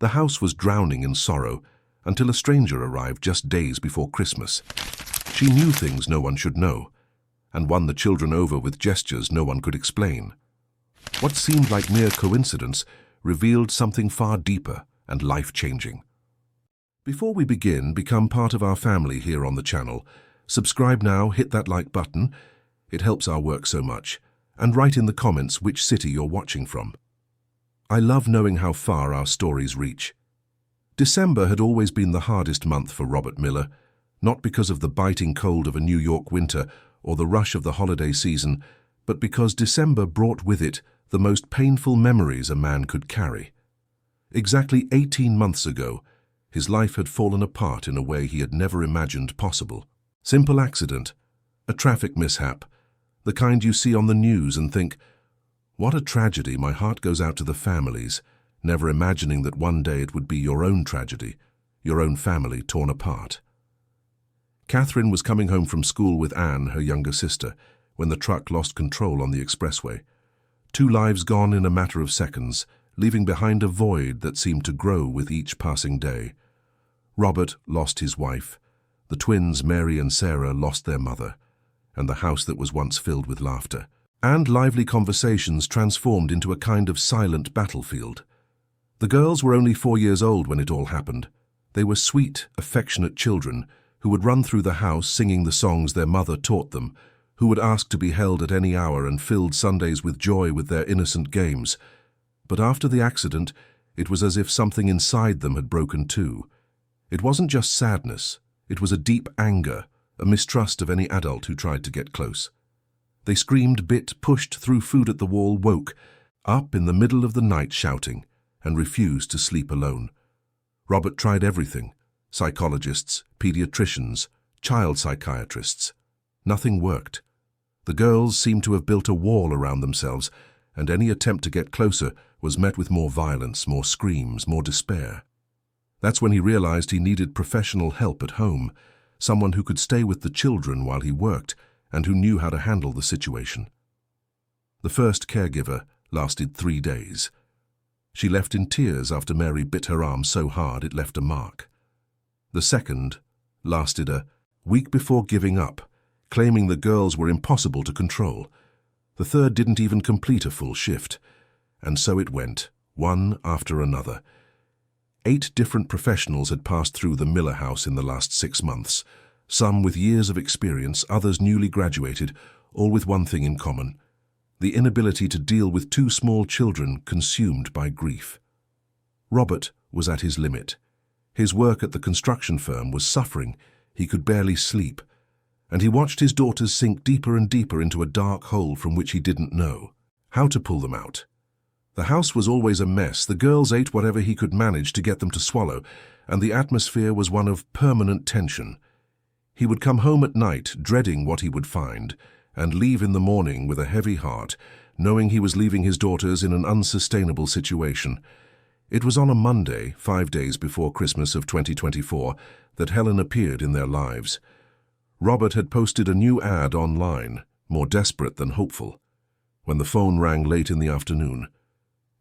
The house was drowning in sorrow until a stranger arrived just days before Christmas. She knew things no one should know, and won the children over with gestures no one could explain. What seemed like mere coincidence revealed something far deeper and life-changing. Before we begin, become part of our family here on the channel. Subscribe now, hit that like button. It helps our work so much. And write in the comments which city you're watching from. I love knowing how far our stories reach. December had always been the hardest month for Robert Miller, not because of the biting cold of a New York winter or the rush of the holiday season, but because December brought with it the most painful memories a man could carry. Exactly 18 months ago, his life had fallen apart in a way he had never imagined possible. Simple accident, a traffic mishap, the kind you see on the news and think, what a tragedy. My heart goes out to the families, never imagining that one day it would be your own tragedy, your own family torn apart. Catherine was coming home from school with Anne, her younger sister, when the truck lost control on the expressway. 2 lives gone in a matter of seconds, leaving behind a void that seemed to grow with each passing day. Robert lost his wife. The twins, Mary and Sarah, lost their mother, and the house that was once filled with laughter and lively conversations transformed into a kind of silent battlefield. The girls were only 4 years old when it all happened. They were sweet, affectionate children who would run through the house singing the songs their mother taught them, who would ask to be held at any hour and filled Sundays with joy with their innocent games. But after the accident, it was as if something inside them had broken too. It wasn't just sadness, it was a deep anger, a mistrust of any adult who tried to get close. They screamed, bit, pushed, threw food at the wall, woke up in the middle of the night shouting, and refused to sleep alone. Robert tried everything: psychologists, pediatricians, child psychiatrists. Nothing worked. The girls seemed to have built a wall around themselves, and any attempt to get closer was met with more violence, more screams, more despair. That's when he realized he needed professional help at home, someone who could stay with the children while he worked and who knew how to handle the situation. The first caregiver lasted 3 days. She left in tears after Mary bit her arm so hard it left a mark. The second lasted a week before giving up, claiming the girls were impossible to control. The third didn't even complete a full shift, and so it went, one after another. 8 different professionals had passed through the Miller house in the last 6 months, some with years of experience, others newly graduated, all with one thing in common: the inability to deal with 2 small children consumed by grief. Robert was at his limit. His work at the construction firm was suffering. He could barely sleep, and he watched his daughters sink deeper and deeper into a dark hole from which he didn't know how to pull them out. The house was always a mess. The girls ate whatever he could manage to get them to swallow, and the atmosphere was one of permanent tension. He would come home at night, dreading what he would find, and leave in the morning with a heavy heart, knowing he was leaving his daughters in an unsustainable situation. It was on a Monday, 5 days before Christmas of 2024, that Helen appeared in their lives. Robert had posted a new ad online, more desperate than hopeful. When the phone rang late in the afternoon,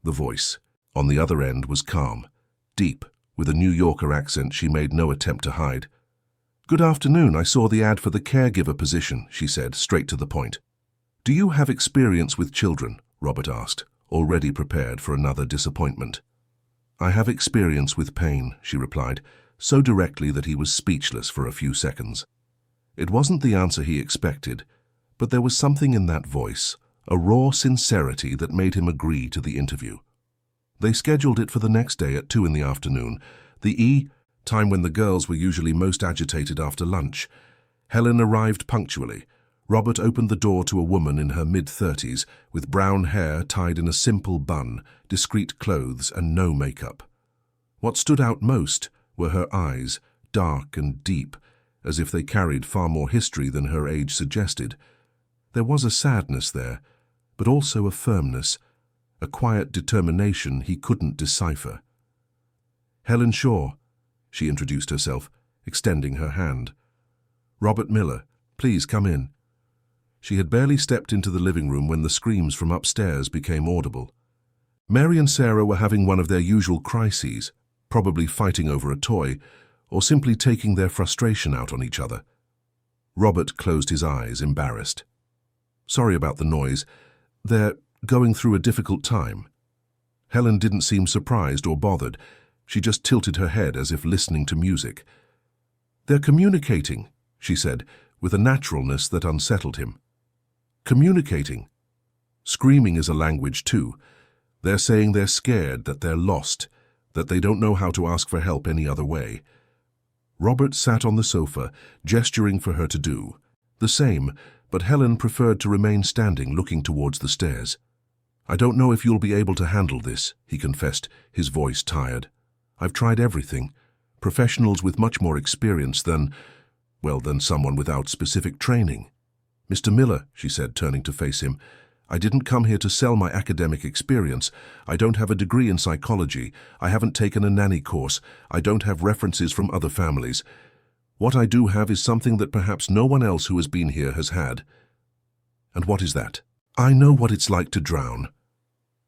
the voice on the other end was calm, deep, with a New Yorker accent she made no attempt to hide. "Good afternoon, I saw the ad for the caregiver position," she said, straight to the point. "Do you have experience with children?" Robert asked, already prepared for another disappointment. "I have experience with pain," she replied, so directly that he was speechless for a few seconds. It wasn't the answer he expected, but there was something in that voice, a raw sincerity that made him agree to the interview. They scheduled it for the next day at 2 in the afternoon, the time when the girls were usually most agitated after lunch. Helen arrived punctually. Robert opened the door to a woman in her mid-30s, with brown hair tied in a simple bun, discreet clothes, and no makeup. What stood out most were her eyes, dark and deep, as if they carried far more history than her age suggested. There was a sadness there, but also a firmness, a quiet determination he couldn't decipher. "Helen Shaw," she introduced herself, extending her hand. "Robert Miller, please come in." She had barely stepped into the living room when the screams from upstairs became audible. Mary and Sarah were having one of their usual crises. probably fighting over a toy, or simply taking their frustration out on each other. Robert closed his eyes, embarrassed. Sorry about the noise. They're going through a difficult time. Helen didn't seem surprised or bothered. She just tilted her head as if listening to music. They're communicating, she said, with a naturalness that unsettled him. Communicating. Screaming is a language too. They're saying they're scared, that they're lost, that they don't know how to ask for help any other way. Robert sat on the sofa, gesturing for her to do the same, but Helen preferred to remain standing, looking towards the stairs. I don't know if you'll be able to handle this, he confessed, his voice tired. I've tried everything. Professionals with much more experience than someone without specific training. Mr. Miller, she said, turning to face him, I didn't come here to sell my academic experience. I don't have a degree in psychology. I haven't taken a nanny course. I don't have references from other families. What I do have is something that perhaps no one else who has been here has had. And what is that? I know what it's like to drown.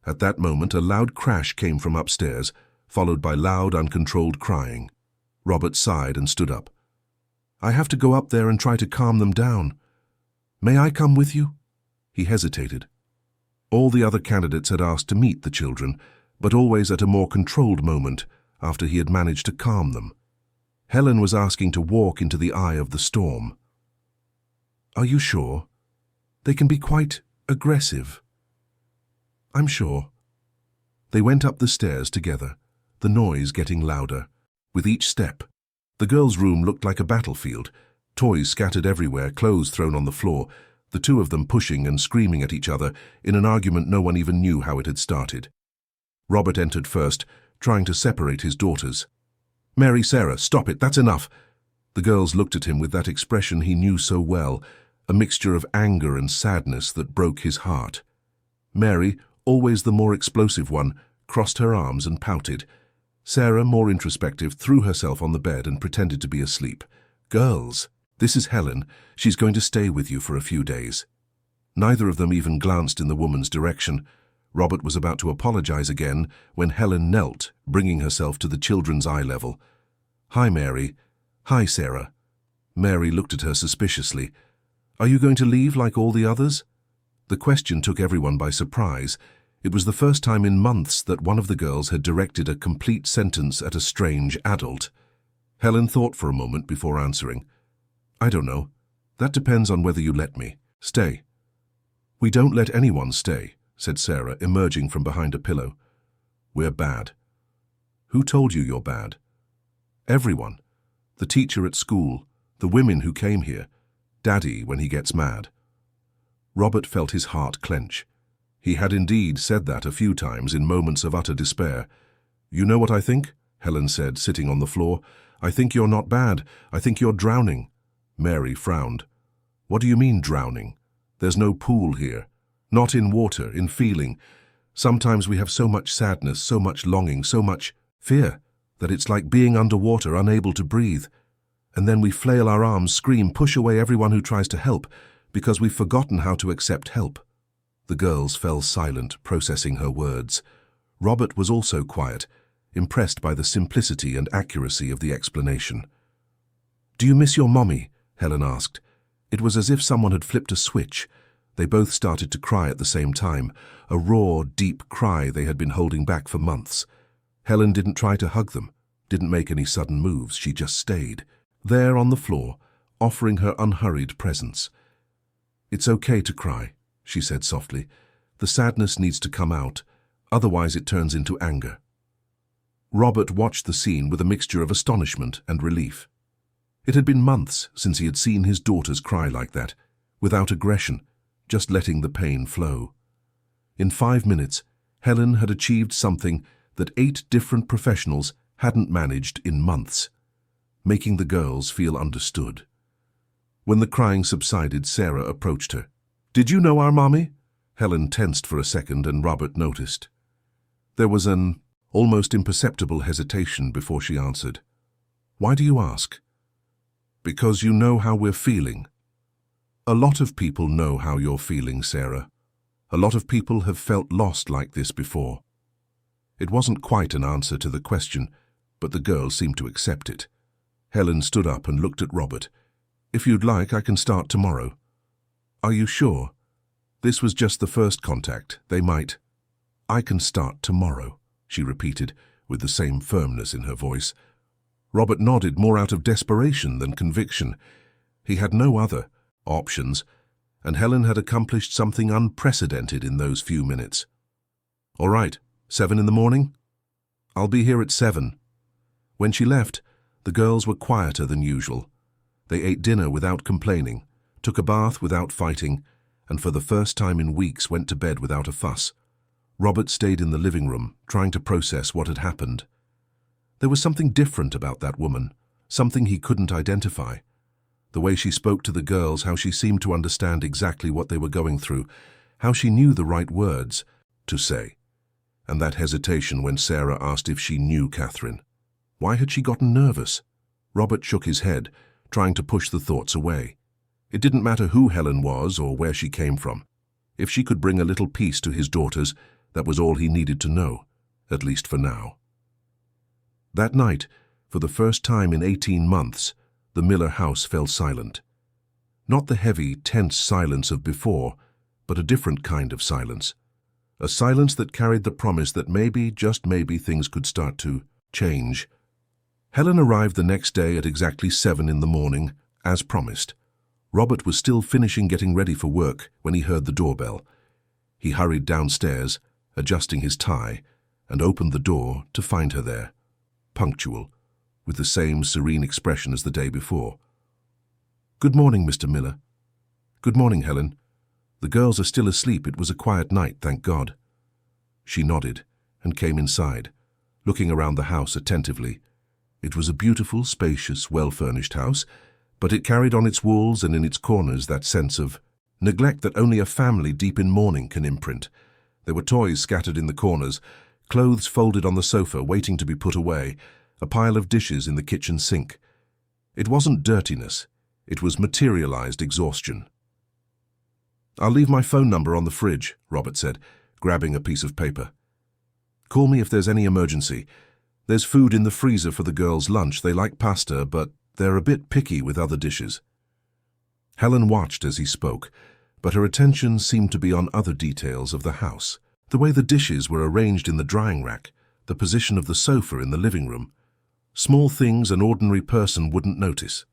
At that moment, a loud crash came from upstairs, followed by loud, uncontrolled crying. Robert sighed and stood up. I have to go up there and try to calm them down. May I come with you? He hesitated. All the other candidates had asked to meet the children, but always at a more controlled moment after he had managed to calm them. Helen was asking to walk into the eye of the storm. Are you sure? They can be quite aggressive. I'm sure. They went up the stairs together, the noise getting louder. With each step, the girls' room looked like a battlefield, toys scattered everywhere, clothes thrown on the floor, the two of them pushing and screaming at each other in an argument no one even knew how it had started. Robert entered first, trying to separate his daughters. Mary, Sarah, stop it, that's enough. The girls looked at him with that expression he knew so well, a mixture of anger and sadness that broke his heart. Mary, always the more explosive one, crossed her arms and pouted. Sarah, more introspective, threw herself on the bed and pretended to be asleep. Girls, this is Helen. She's going to stay with you for a few days. Neither of them even glanced in the woman's direction. Robert was about to apologize again when Helen knelt, bringing herself to the children's eye level. Hi, Mary. Hi, Sarah. Mary looked at her suspiciously. Are you going to leave like all the others? The question took everyone by surprise. It was the first time in months that one of the girls had directed a complete sentence at a strange adult. Helen thought for a moment before answering. I don't know. That depends on whether you let me. Stay. We don't let anyone stay, said Sarah, emerging from behind a pillow. We're bad. Who told you you're bad? Everyone. The teacher at school, the women who came here, Daddy when he gets mad. Robert felt his heart clench. He had indeed said that a few times in moments of utter despair. You know what I think? Helen said, sitting on the floor. I think you're not bad. I think you're drowning. Mary frowned. What do you mean drowning? There's no pool here. Not in water, in feeling. Sometimes we have so much sadness, so much longing, so much fear, that it's like being underwater, unable to breathe. And then we flail our arms, scream, push away everyone who tries to help, because we've forgotten how to accept help. The girls fell silent, processing her words. Robert was also quiet, impressed by the simplicity and accuracy of the explanation. Do you miss your mommy? Helen asked. It was as if someone had flipped a switch. They both started to cry at the same time, a raw, deep cry they had been holding back for months. Helen didn't try to hug them, didn't make any sudden moves. She just stayed, there on the floor, offering her unhurried presence. It's okay to cry, she said softly. The sadness needs to come out, otherwise it turns into anger. Robert watched the scene with a mixture of astonishment and relief. It had been months since he had seen his daughters cry like that, without aggression, just letting the pain flow. In 5 minutes, Helen had achieved something that 8 different professionals hadn't managed in months, making the girls feel understood. When the crying subsided, Sarah approached her. Did you know our mommy? Helen tensed for a second and Robert noticed. There was an almost imperceptible hesitation before she answered. Why do you ask? Because you know how we're feeling. A lot of people know how you're feeling, Sarah. A lot of people have felt lost like this before. It wasn't quite an answer to the question, but the girls seemed to accept it. Helen stood up and looked at Robert. "If you'd like, I can start tomorrow." "Are you sure? This was just the first contact. They might—" "I can start tomorrow," she repeated, with the same firmness in her voice. Robert nodded, more out of desperation than conviction. He had no other options, and Helen had accomplished something unprecedented in those few minutes. "All right, 7 in the morning? I'll be here at 7. When she left, the girls were quieter than usual. They ate dinner without complaining, took a bath without fighting, and for the first time in weeks went to bed without a fuss. Robert stayed in the living room, trying to process what had happened. There was something different about that woman, something he couldn't identify. The way she spoke to the girls, how she seemed to understand exactly what they were going through, how she knew the right words to say. And that hesitation when Sarah asked if she knew Catherine. Why had she gotten nervous? Robert shook his head, trying to push the thoughts away. It didn't matter who Helen was or where she came from. If she could bring a little peace to his daughters, that was all he needed to know, at least for now. That night, for the first time in 18 months, the Miller house fell silent. Not the heavy, tense silence of before, but a different kind of silence. A silence that carried the promise that maybe, just maybe, things could start to change. Helen arrived the next day at exactly 7 in the morning, as promised. Robert was still finishing getting ready for work when he heard the doorbell. He hurried downstairs, adjusting his tie, and opened the door to find her there, punctual, with the same serene expression as the day before. "Good morning, Mr. Miller." "Good morning, Helen. The girls are still asleep. It was a quiet night, thank God." She nodded and came inside, looking around the house attentively. It was a beautiful, spacious, well-furnished house, but it carried on its walls and in its corners that sense of neglect that only a family deep in mourning can imprint. There were toys scattered in the corners, clothes folded on the sofa waiting to be put away, a pile of dishes in the kitchen sink. It wasn't dirtiness, it was materialized exhaustion. "I'll leave my phone number on the fridge," Robert said, grabbing a piece of paper. "Call me if there's any emergency. There's food in the freezer for the girls' lunch. They like pasta, but they're a bit picky with other dishes." Helen watched as he spoke, but her attention seemed to be on other details of the house. The way the dishes were arranged in the drying rack, the position of the sofa in the living room. Small things an ordinary person wouldn't notice.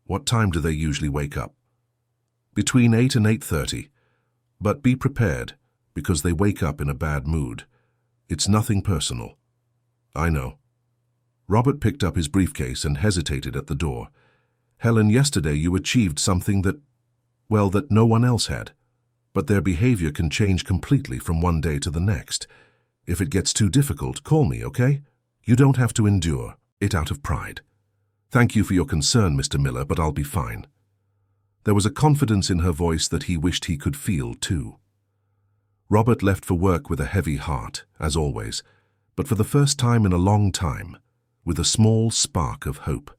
"What time do they usually wake up?" "Between 8 and 8:30. But be prepared, because they wake up in a bad mood. It's nothing personal." "I know." Robert picked up his briefcase and hesitated at the door. "Helen, yesterday you achieved something that no one else had. But their behavior can change completely from one day to the next. If it gets too difficult, call me, okay? You don't have to endure it out of pride. Thank you for your concern, Mr. Miller, but I'll be fine." There was a confidence in her voice that he wished he could feel, too. Robert left for work with a heavy heart, as always, but for the first time in a long time, with a small spark of hope.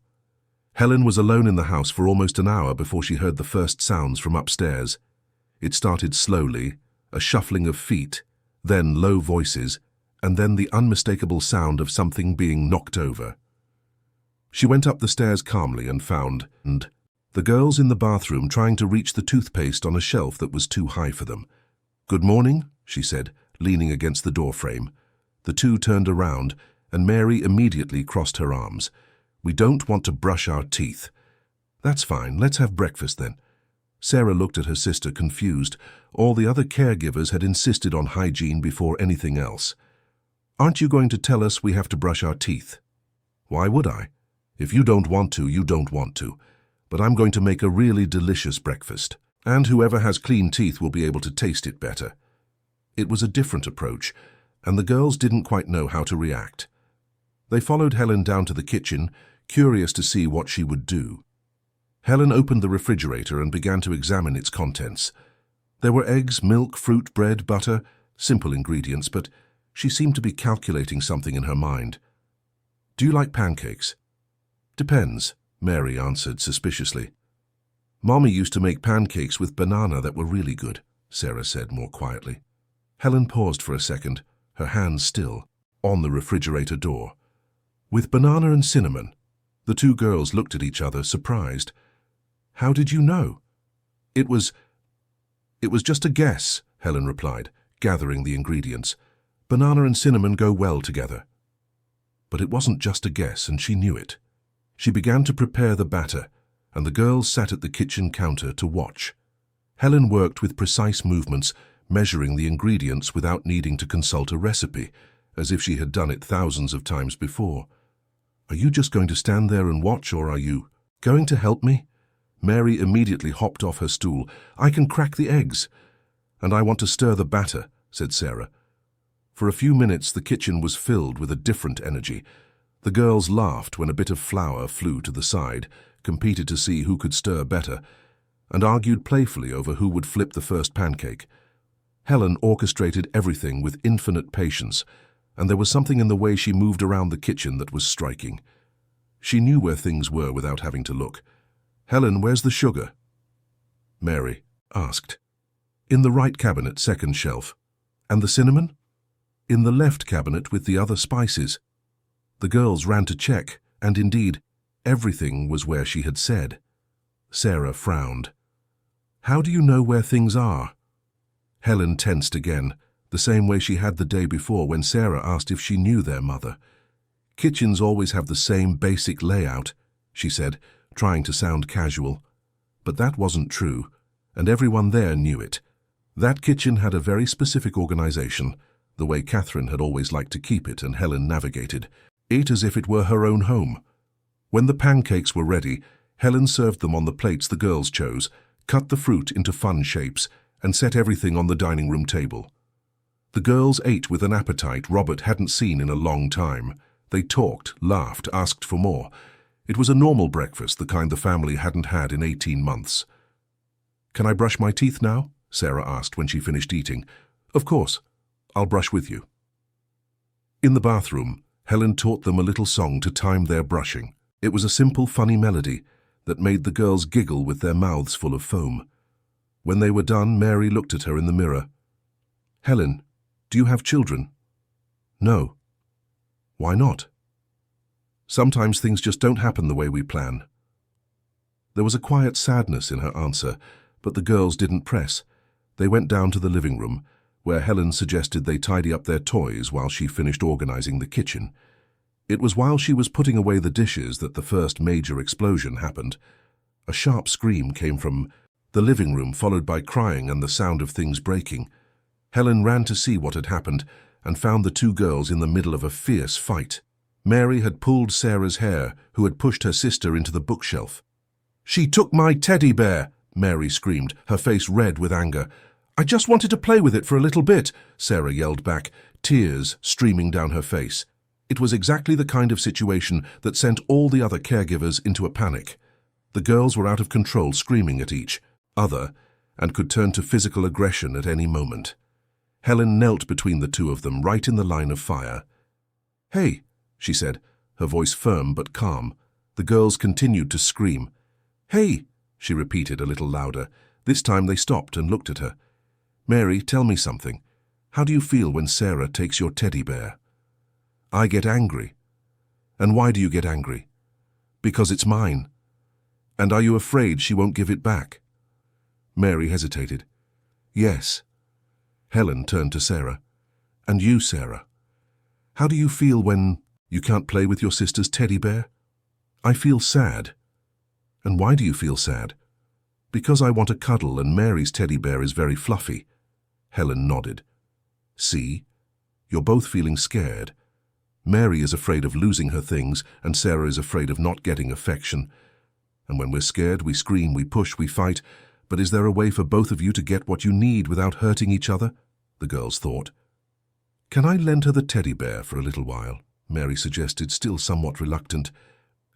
Helen was alone in the house for almost an hour before she heard the first sounds from upstairs. It started slowly, a shuffling of feet, then low voices, and then the unmistakable sound of something being knocked over. She went up the stairs calmly and found the girls in the bathroom trying to reach the toothpaste on a shelf that was too high for them. "Good morning," she said, leaning against the doorframe. The two turned around, and Mary immediately crossed her arms. "We don't want to brush our teeth." "That's fine, let's have breakfast then." Sarah looked at her sister, confused. All the other caregivers had insisted on hygiene before anything else. "Aren't you going to tell us we have to brush our teeth?" "Why would I? If you don't want to, you don't want to. But I'm going to make a really delicious breakfast, and whoever has clean teeth will be able to taste it better." It was a different approach, and the girls didn't quite know how to react. They followed Helen down to the kitchen, curious to see what she would do. Helen opened the refrigerator and began to examine its contents. There were eggs, milk, fruit, bread, butter, simple ingredients, but she seemed to be calculating something in her mind. "Do you like pancakes?" "Depends," Mary answered suspiciously. "Mommy used to make pancakes with banana that were really good," Sarah said more quietly. Helen paused for a second, her hands still, on the refrigerator door. With banana and cinnamon. The two girls looked at each other, surprised. How did you know? It was just a guess, Helen replied, gathering the ingredients. Banana and cinnamon go well together. But it wasn't just a guess, and she knew it. She began to prepare the batter, and the girls sat at the kitchen counter to watch. Helen worked with precise movements, measuring the ingredients without needing to consult a recipe, as if she had done it thousands of times before. Are you just going to stand there and watch, or are you going to help me? Mary immediately hopped off her stool. I can crack the eggs. And I want to stir the batter, said Sarah. For a few minutes the kitchen was filled with a different energy. The girls laughed when a bit of flour flew to the side, competed to see who could stir better, and argued playfully over who would flip the first pancake. Helen orchestrated everything with infinite patience, and there was something in the way she moved around the kitchen that was striking. She knew where things were without having to look. Helen, where's the sugar? Mary asked. In the right cabinet, second shelf. And the cinnamon? In the left cabinet with the other spices. The girls ran to check, and indeed, everything was where she had said. Sarah frowned. How do you know where things are? Helen tensed again, the same way she had the day before when Sarah asked if she knew their mother. Kitchens always have the same basic layout, she said, trying to sound casual. But that wasn't true, and everyone there knew it. That kitchen had a very specific organization, the way Catherine had always liked to keep it, and Helen navigated it as if it were her own home. When the pancakes were ready, Helen served them on the plates the girls chose, cut the fruit into fun shapes, and set everything on the dining room table. The girls ate with an appetite Robert hadn't seen in a long time. They talked, laughed, asked for more. It was a normal breakfast, the kind the family hadn't had in 18 months. Can I brush my teeth now? Sarah asked when she finished eating. Of course. I'll brush with you. In the bathroom, Helen taught them a little song to time their brushing. It was a simple, funny melody that made the girls giggle with their mouths full of foam. When they were done, Mary looked at her in the mirror. Helen, do you have children? No. Why not? Sometimes things just don't happen the way we plan. There was a quiet sadness in her answer, but the girls didn't press. They went down to the living room, where Helen suggested they tidy up their toys while she finished organizing the kitchen. It was while she was putting away the dishes that the first major explosion happened. A sharp scream came from the living room, followed by crying and the sound of things breaking. Helen ran to see what had happened and found the two girls in the middle of a fierce fight. Mary had pulled Sarah's hair, who had pushed her sister into the bookshelf. She took my teddy bear, Mary screamed, her face red with anger. I just wanted to play with it for a little bit, Sarah yelled back, tears streaming down her face. It was exactly the kind of situation that sent all the other caregivers into a panic. The girls were out of control, screaming at each other, and could turn to physical aggression at any moment. Helen knelt between the two of them, right in the line of fire. Hey, she said, her voice firm but calm. The girls continued to scream. Hey, she repeated a little louder. This time they stopped and looked at her. Mary, tell me something. How do you feel when Sarah takes your teddy bear? I get angry. And why do you get angry? Because it's mine. And are you afraid she won't give it back? Mary hesitated. Yes. Helen turned to Sarah. And you, Sarah? How do you feel when you can't play with your sister's teddy bear? I feel sad. And why do you feel sad? Because I want a cuddle and Mary's teddy bear is very fluffy. Helen nodded. See? You're both feeling scared. Mary is afraid of losing her things and Sarah is afraid of not getting affection. And when we're scared, we scream, we push, we fight. But is there a way for both of you to get what you need without hurting each other? The girls thought. Can I lend her the teddy bear for a little while? Mary suggested, still somewhat reluctant.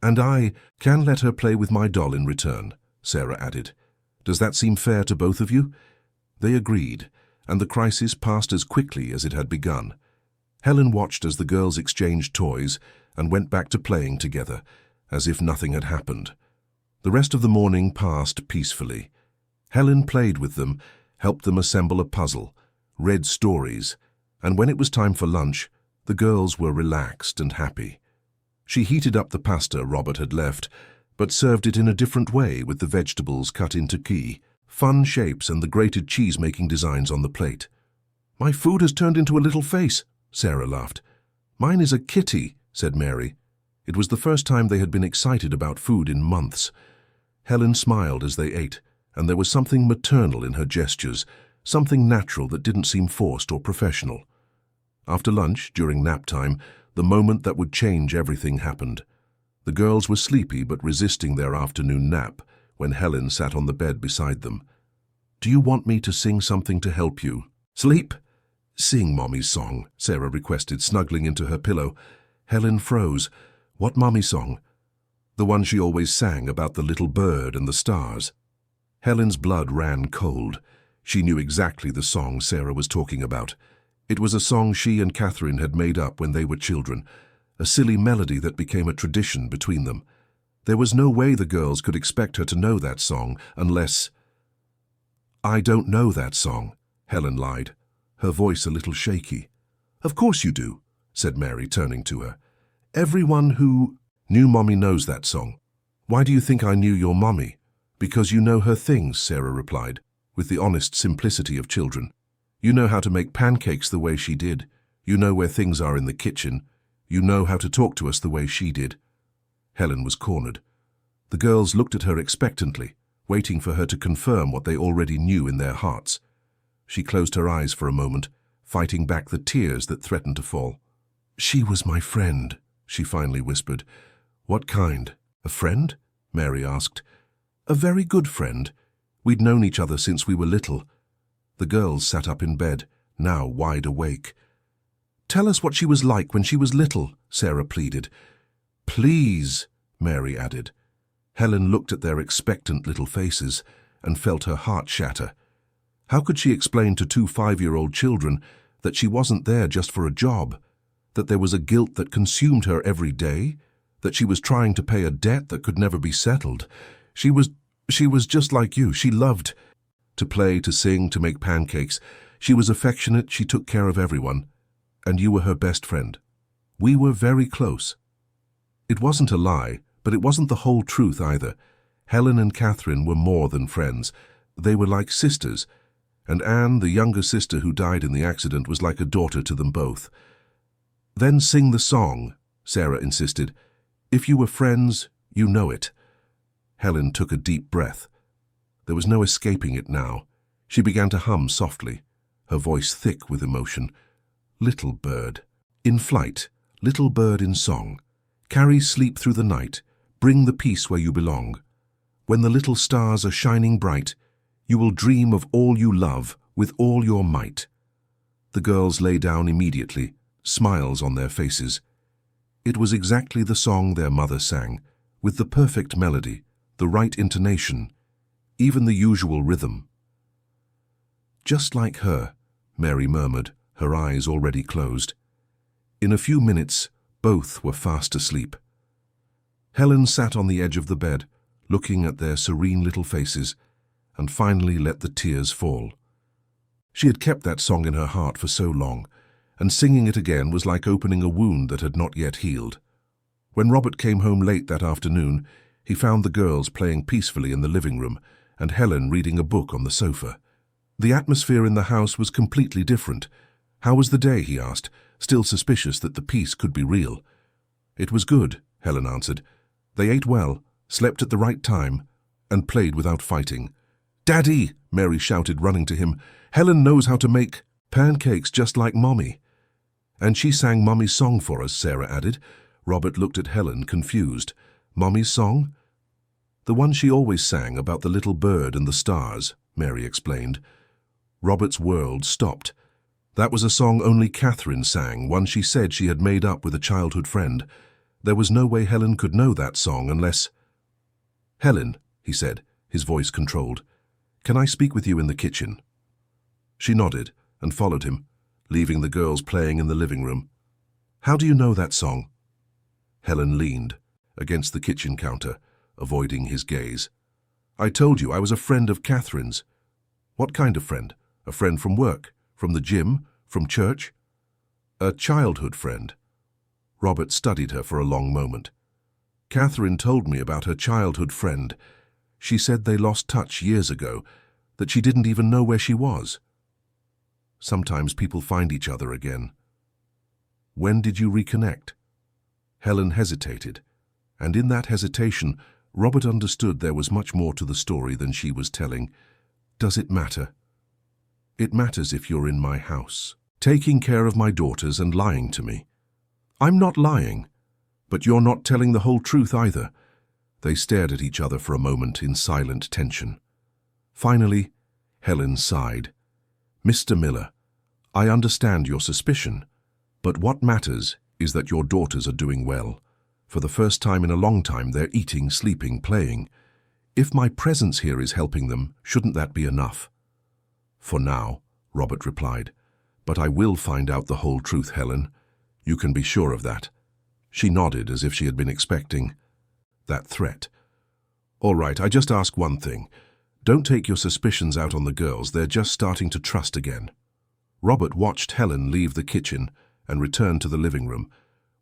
And I can let her play with my doll in return, Sarah added. Does that seem fair to both of you? They agreed, and the crisis passed as quickly as it had begun. Helen watched as the girls exchanged toys and went back to playing together, as if nothing had happened. The rest of the morning passed peacefully. Helen played with them, helped them assemble a puzzle, read stories, and when it was time for lunch, the girls were relaxed and happy. She heated up the pasta Robert had left, but served it in a different way with the vegetables cut into key, fun shapes and the grated cheese-making designs on the plate. "My food has turned into a little face," Sarah laughed. "Mine is a kitty," said Mary. It was the first time they had been excited about food in months. Helen smiled as they ate, and there was something maternal in her gestures, something natural that didn't seem forced or professional. After lunch, during nap time, the moment that would change everything happened. The girls were sleepy but resisting their afternoon nap when Helen sat on the bed beside them. "Do you want me to sing something to help you sleep?" "Sing Mommy's song," Sarah requested, snuggling into her pillow. Helen froze. "What Mommy song?" "The one she always sang about the little bird and the stars." Helen's blood ran cold. She knew exactly the song Sarah was talking about. It was a song she and Catherine had made up when they were children, a silly melody that became a tradition between them. There was no way the girls could expect her to know that song unless— "I don't know that song," Helen lied, her voice a little shaky. "Of course you do," said Mary, turning to her. "Everyone who knew Mommy knows that song." "Why do you think I knew your Mommy?" "Because you know her things," Sarah replied, with the honest simplicity of children. "You know how to make pancakes the way she did. You know where things are in the kitchen. You know how to talk to us the way she did." Helen was cornered. The girls looked at her expectantly, waiting for her to confirm what they already knew in their hearts. She closed her eyes for a moment, fighting back the tears that threatened to fall. "She was my friend," she finally whispered. "What kind? A friend?" Mary asked. "A very good friend. We'd known each other since we were little." The girls sat up in bed, now wide awake. "Tell us what she was like when she was little," Sarah pleaded. "Please," Mary added. Helen looked at their expectant little faces and felt her heart shatter. How could she explain to two 5-year-old children that she wasn't there just for a job, that there was a guilt that consumed her every day, that she was trying to pay a debt that could never be settled? She was just like you. She loved to play, to sing, to make pancakes. She was affectionate, she took care of everyone. And you were her best friend. We were very close." It wasn't a lie, but it wasn't the whole truth either. Helen and Catherine were more than friends. They were like sisters, and Anne, the younger sister who died in the accident, was like a daughter to them both. "Then sing the song," Sarah insisted. "If you were friends, you know it." Helen took a deep breath. There was no escaping it now. She began to hum softly, her voice thick with emotion. "Little bird, in flight, little bird in song, carry sleep through the night, bring the peace where you belong. When the little stars are shining bright, you will dream of all you love with all your might." The girls lay down immediately, smiles on their faces. It was exactly the song their mother sang, with the perfect melody, the right intonation, even the usual rhythm. "Just like her," Mary murmured, her eyes already closed. In a few minutes, both were fast asleep. Helen sat on the edge of the bed, looking at their serene little faces, and finally let the tears fall. She had kept that song in her heart for so long, and singing it again was like opening a wound that had not yet healed. When Robert came home late that afternoon, he found the girls playing peacefully in the living room and Helen reading a book on the sofa. The atmosphere in the house was completely different. "How was the day?" he asked, still suspicious that the peace could be real. "It was good," Helen answered. "They ate well, slept at the right time, and played without fighting." "Daddy!" Mary shouted, running to him. "Helen knows how to make pancakes just like Mommy." "And she sang Mommy's song for us," Sarah added. Robert looked at Helen, confused. "Mommy's song?" "The one she always sang about the little bird and the stars," Mary explained. Robert's world stopped. That was a song only Catherine sang, one she said she had made up with a childhood friend. There was no way Helen could know that song unless— "Helen," he said, his voice controlled, "can I speak with you in the kitchen?" She nodded and followed him, leaving the girls playing in the living room. "How do you know that song?" Helen leaned against the kitchen counter, avoiding his gaze. "I told you I was a friend of Catherine's." "What kind of friend? A friend from work? From the gym? From church?" "A childhood friend." Robert studied her for a long moment. Catherine told me about her childhood friend. She said they lost touch years ago, that she didn't even know where she was. Sometimes people find each other again. When did you reconnect? Helen hesitated, and in that hesitation, Robert understood there was much more to the story than she was telling. Does it matter? It matters if you're in my house, taking care of my daughters and lying to me. I'm not lying, but you're not telling the whole truth either. They stared at each other for a moment in silent tension. Finally, Helen sighed. Mr. Miller, I understand your suspicion, but what matters is that your daughters are doing well. For the first time in a long time, they're eating, sleeping, playing. If my presence here is helping them, shouldn't that be enough? For now, Robert replied, but I will find out the whole truth, Helen. You can be sure of that. She nodded as if she had been expecting that threat. All right, I just ask one thing. Don't take your suspicions out on the girls. They're just starting to trust again. Robert watched Helen leave the kitchen and return to the living room,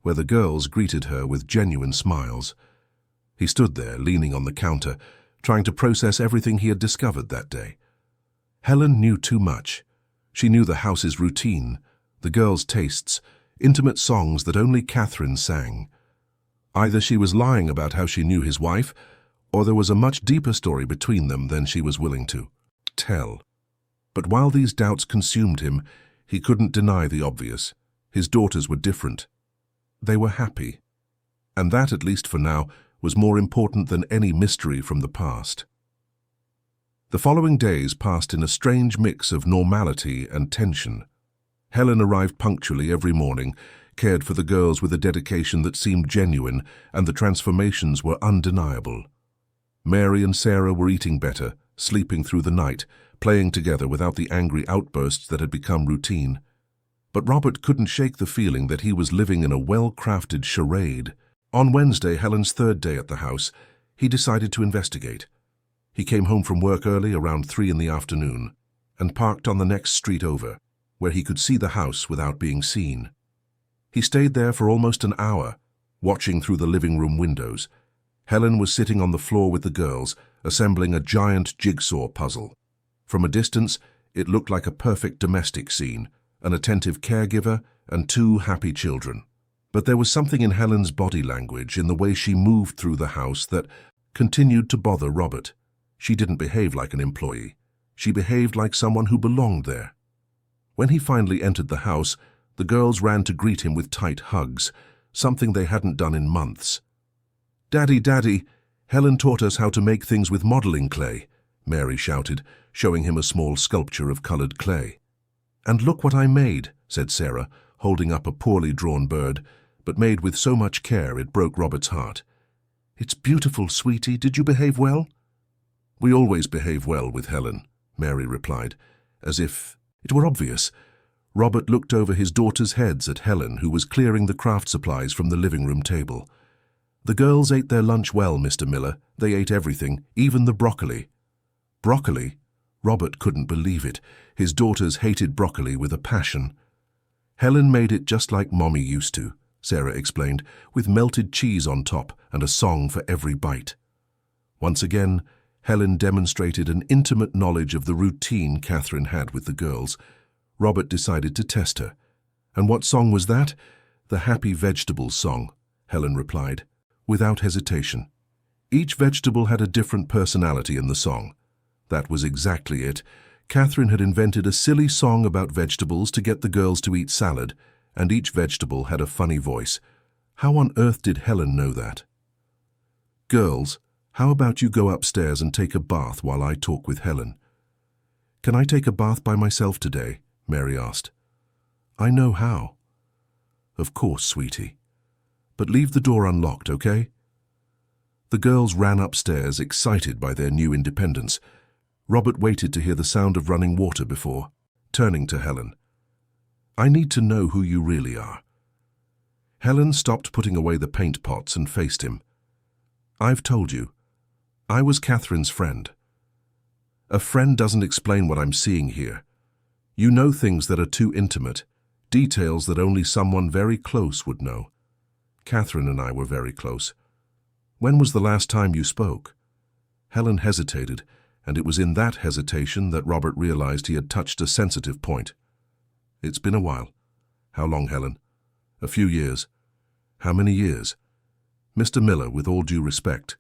where the girls greeted her with genuine smiles. He stood there, leaning on the counter, trying to process everything he had discovered that day. Helen knew too much. She knew the house's routine, the girls' tastes, intimate songs that only Catherine sang. Either she was lying about how she knew his wife, or there was a much deeper story between them than she was willing to tell. But while these doubts consumed him, he couldn't deny the obvious. His daughters were different. They were happy. And that, at least for now, was more important than any mystery from the past. The following days passed in a strange mix of normality and tension. Helen arrived punctually every morning, cared for the girls with a dedication that seemed genuine, and the transformations were undeniable. Mary and Sarah were eating better, sleeping through the night, playing together without the angry outbursts that had become routine. But Robert couldn't shake the feeling that he was living in a well-crafted charade. On Wednesday, Helen's third day at the house, he decided to investigate. He came home from work early, around 3 in the afternoon, and parked on the next street over, where he could see the house without being seen. He stayed there for almost an hour, watching through the living room windows. Helen was sitting on the floor with the girls, assembling a giant jigsaw puzzle. From a distance, it looked like a perfect domestic scene, an attentive caregiver and 2 happy children. But there was something in Helen's body language, in the way she moved through the house, that continued to bother Robert. She didn't behave like an employee. She behaved like someone who belonged there. When he finally entered the house, the girls ran to greet him with tight hugs, something they hadn't done in months. "Daddy, Daddy, Helen taught us how to make things with modeling clay," Mary shouted, showing him a small sculpture of colored clay. "And look what I made," said Sarah, holding up a poorly drawn bird, but made with so much care it broke Robert's heart. "It's beautiful, sweetie. Did you behave well?" "We always behave well with Helen," Mary replied, as if it were obvious. Robert looked over his daughters' heads at Helen, who was clearing the craft supplies from the living room table. "The girls ate their lunch well, Mr. Miller. They ate everything, even the broccoli." Broccoli? Robert couldn't believe it. His daughters hated broccoli with a passion. "Helen made it just like Mommy used to," Sarah explained, "with melted cheese on top and a song for every bite." Once again, Helen demonstrated an intimate knowledge of the routine Catherine had with the girls. Robert decided to test her. "And what song was that?" "The Happy Vegetables song," Helen replied, without hesitation. Each vegetable had a different personality in the song. That was exactly it. Catherine had invented a silly song about vegetables to get the girls to eat salad, and each vegetable had a funny voice. How on earth did Helen know that? "Girls, how about you go upstairs and take a bath while I talk with Helen?" "Can I take a bath by myself today?" Mary asked. "I know how." "Of course, sweetie. But leave the door unlocked, okay?" The girls ran upstairs, excited by their new independence. Robert waited to hear the sound of running water before turning to Helen. "I need to know who you really are." Helen stopped putting away the paint pots and faced him. "I've told you. I was Catherine's friend. A friend doesn't explain what I'm seeing here. You know things that are too intimate, details that only someone very close would know. Catherine and I were very close. When was the last time you spoke? Helen hesitated, and it was in that hesitation that Robert realized he had touched a sensitive point. It's been a while. How long, Helen? A few years. How many years? Mr. Miller, with all due respect.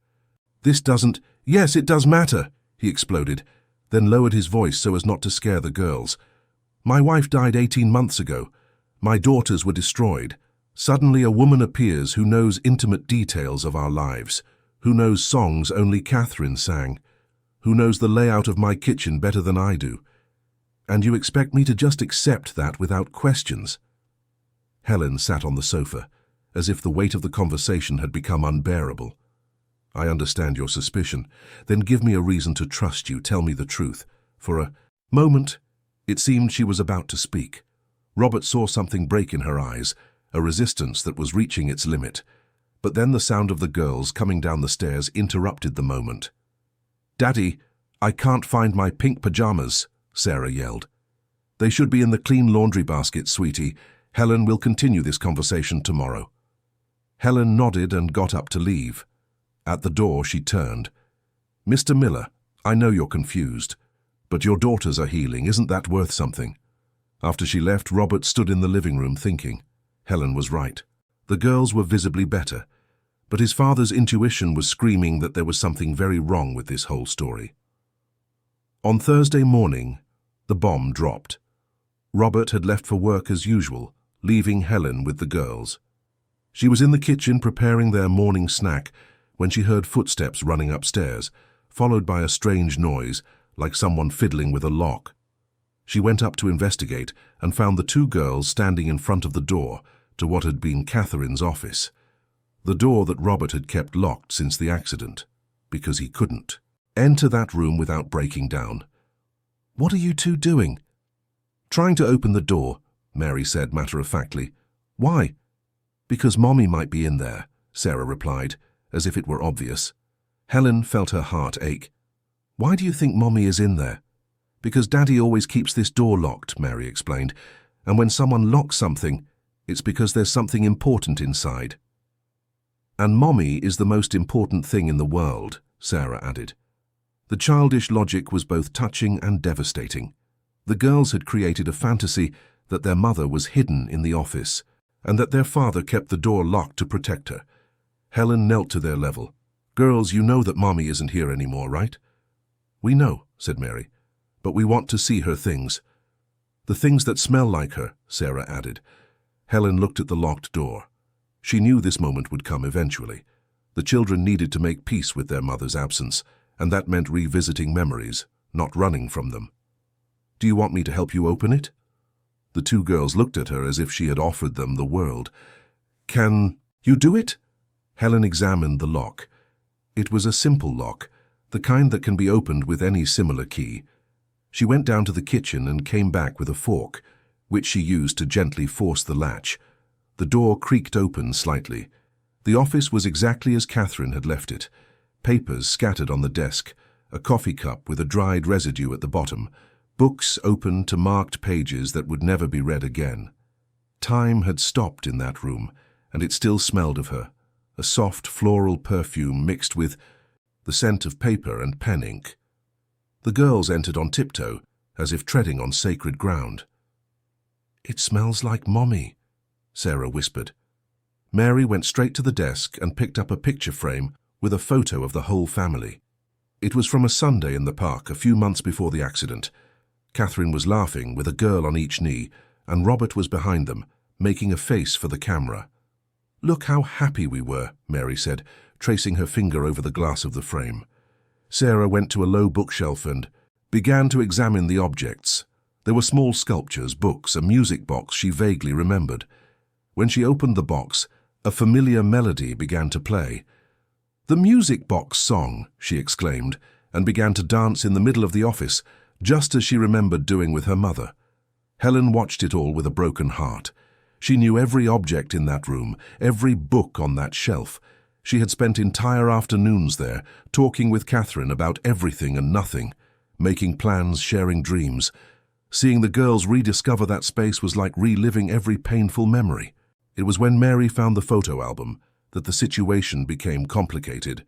This doesn't— Yes, it does matter, he exploded, then lowered his voice so as not to scare the girls. My wife died 18 months ago. My daughters were destroyed. Suddenly a woman appears who knows intimate details of our lives, who knows songs only Catherine sang, who knows the layout of my kitchen better than I do. And you expect me to just accept that without questions? Helen sat on the sofa, as if the weight of the conversation had become unbearable. I understand your suspicion. Then give me a reason to trust you. Tell me the truth. For a moment, it seemed she was about to speak. Robert saw something break in her eyes, a resistance that was reaching its limit. But then the sound of the girls coming down the stairs interrupted the moment. Daddy, I can't find my pink pajamas, Sarah yelled. They should be in the clean laundry basket, sweetie. Helen will continue this conversation tomorrow. Helen nodded and got up to leave. At the door, she turned. Mr. Miller, I know you're confused, but your daughters are healing. Isn't that worth something? After she left, Robert stood in the living room thinking. Helen was right. The girls were visibly better, but his father's intuition was screaming that there was something very wrong with this whole story. On Thursday morning, the bomb dropped. Robert had left for work as usual, leaving Helen with the girls. She was in the kitchen preparing their morning snack when she heard footsteps running upstairs, followed by a strange noise, like someone fiddling with a lock. She went up to investigate and found the two girls standing in front of the door to what had been Catherine's office, the door that Robert had kept locked since the accident, because he couldn't enter that room without breaking down. What are you two doing? Trying to open the door, Mary said matter-of-factly. Why? Because Mommy might be in there, Sarah replied, as if it were obvious. Helen felt her heart ache. Why do you think Mommy is in there? Because Daddy always keeps this door locked, Mary explained, and when someone locks something, it's because there's something important inside. And Mommy is the most important thing in the world, Sarah added. The childish logic was both touching and devastating. The girls had created a fantasy that their mother was hidden in the office, and that their father kept the door locked to protect her. Helen knelt to their level. Girls, you know that Mommy isn't here anymore, right? We know, said Mary, but we want to see her things. The things that smell like her, Sarah added. Helen looked at the locked door. She knew this moment would come eventually. The children needed to make peace with their mother's absence, and that meant revisiting memories, not running from them. Do you want me to help you open it? The two girls looked at her as if she had offered them the world. Can you do it? Helen examined the lock. It was a simple lock, the kind that can be opened with any similar key. She went down to the kitchen and came back with a fork, which she used to gently force the latch. The door creaked open slightly. The office was exactly as Catherine had left it. Papers scattered on the desk, a coffee cup with a dried residue at the bottom, books open to marked pages that would never be read again. Time had stopped in that room, and it still smelled of her, a soft floral perfume mixed with the scent of paper and pen ink. The girls entered on tiptoe, as if treading on sacred ground. It smells like Mommy, Sarah whispered. Mary went straight to the desk and picked up a picture frame with a photo of the whole family. It was from a Sunday in the park a few months before the accident. Catherine was laughing with a girl on each knee, and Robert was behind them, making a face for the camera. Look how happy we were, Mary said, tracing her finger over the glass of the frame. Sarah went to a low bookshelf and began to examine the objects. There were small sculptures, books, a music box she vaguely remembered. When she opened the box, a familiar melody began to play. The music box song, she exclaimed, and began to dance in the middle of the office, just as she remembered doing with her mother. Helen watched it all with a broken heart. She knew every object in that room, every book on that shelf. She had spent entire afternoons there, talking with Catherine about everything and nothing, making plans, sharing dreams. Seeing the girls rediscover that space was like reliving every painful memory. It was when Mary found the photo album that the situation became complicated.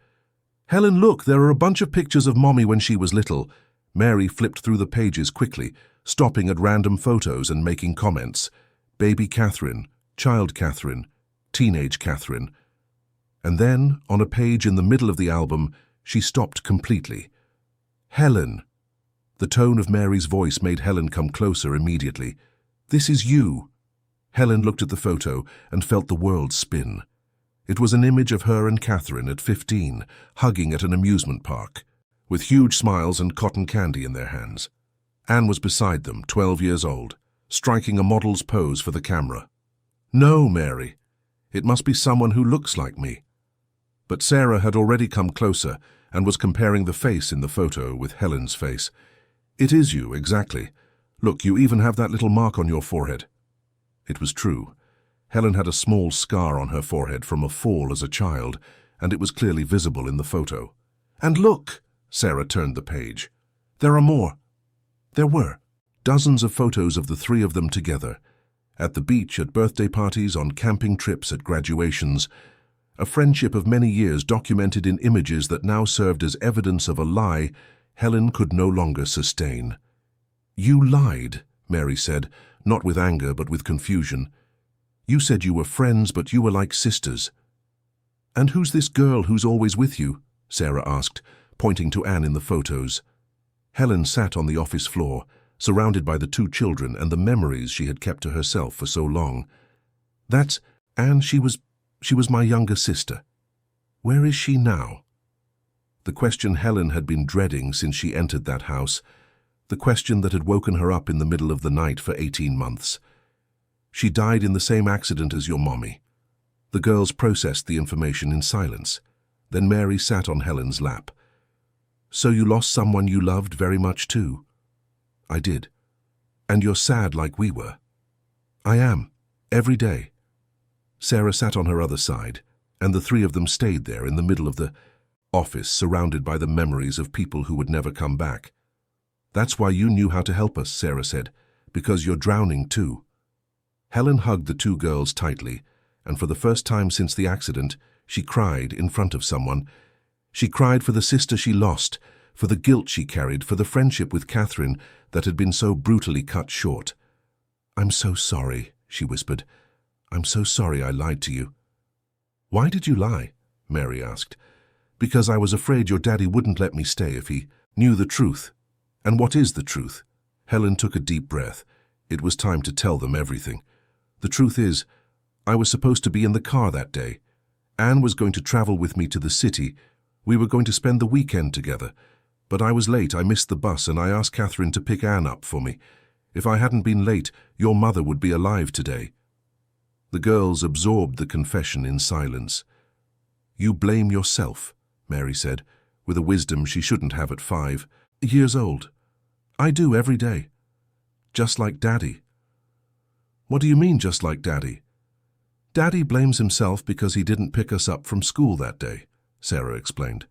"Helen, look, there are a bunch of pictures of Mommy when she was little." Mary flipped through the pages quickly, stopping at random photos and making comments. Baby Catherine, child Catherine, teenage Catherine. And then, on a page in the middle of the album, she stopped completely. "Helen." The tone of Mary's voice made Helen come closer immediately. "This is you." Helen looked at the photo and felt the world spin. It was an image of her and Catherine at 15, hugging at an amusement park, with huge smiles and cotton candy in their hands. Anne was beside them, 12 years old, striking a model's pose for the camera. "No, Mary. It must be someone who looks like me." But Sarah had already come closer and was comparing the face in the photo with Helen's face. "It is you, exactly. Look, you even have that little mark on your forehead." It was true. Helen had a small scar on her forehead from a fall as a child, and it was clearly visible in the photo. "And look!" Sarah turned the page. "There are more." There were dozens of photos of the three of them together, at the beach, at birthday parties, on camping trips, at graduations, a friendship of many years documented in images that now served as evidence of a lie Helen could no longer sustain. "You lied," Mary said, not with anger but with confusion. "You said you were friends, but you were like sisters." "And who's this girl who's always with you?" Sarah asked, pointing to Anne in the photos. Helen sat on the office floor, surrounded by the two children and the memories she had kept to herself for so long. "That's Anne. She was my younger sister. Where is she now?" The question Helen had been dreading since she entered that house, the question that had woken her up in the middle of the night for 18 months. "She died in the same accident as your mommy." The girls processed the information in silence. Then Mary sat on Helen's lap. "So you lost someone you loved very much too?" "I did." "And you're sad like we were?" "I am, every day." Sarah sat on her other side, and the three of them stayed there in the middle of the office, surrounded by the memories of people who would never come back. "That's why you knew how to help us," Sarah said, "because you're drowning too." Helen hugged the two girls tightly, and for the first time since the accident, she cried in front of someone. She cried for the sister she lost, for the guilt she carried, for the friendship with Catherine that had been so brutally cut short. "I'm so sorry," she whispered. "I'm so sorry I lied to you." "Why did you lie?" Mary asked. "Because I was afraid your daddy wouldn't let me stay if he knew the truth." "And what is the truth?" Helen took a deep breath. It was time to tell them everything. "The truth is, I was supposed to be in the car that day. Anne was going to travel with me to the city. We were going to spend the weekend together. But I was late, I missed the bus, and I asked Catherine to pick Anne up for me. If I hadn't been late, your mother would be alive today." The girls absorbed the confession in silence. "You blame yourself," Mary said, with a wisdom she shouldn't have at 5 years old. "I do every day. Just like Daddy." "What do you mean, just like Daddy?" "Daddy blames himself because he didn't pick us up from school that day," Sarah explained.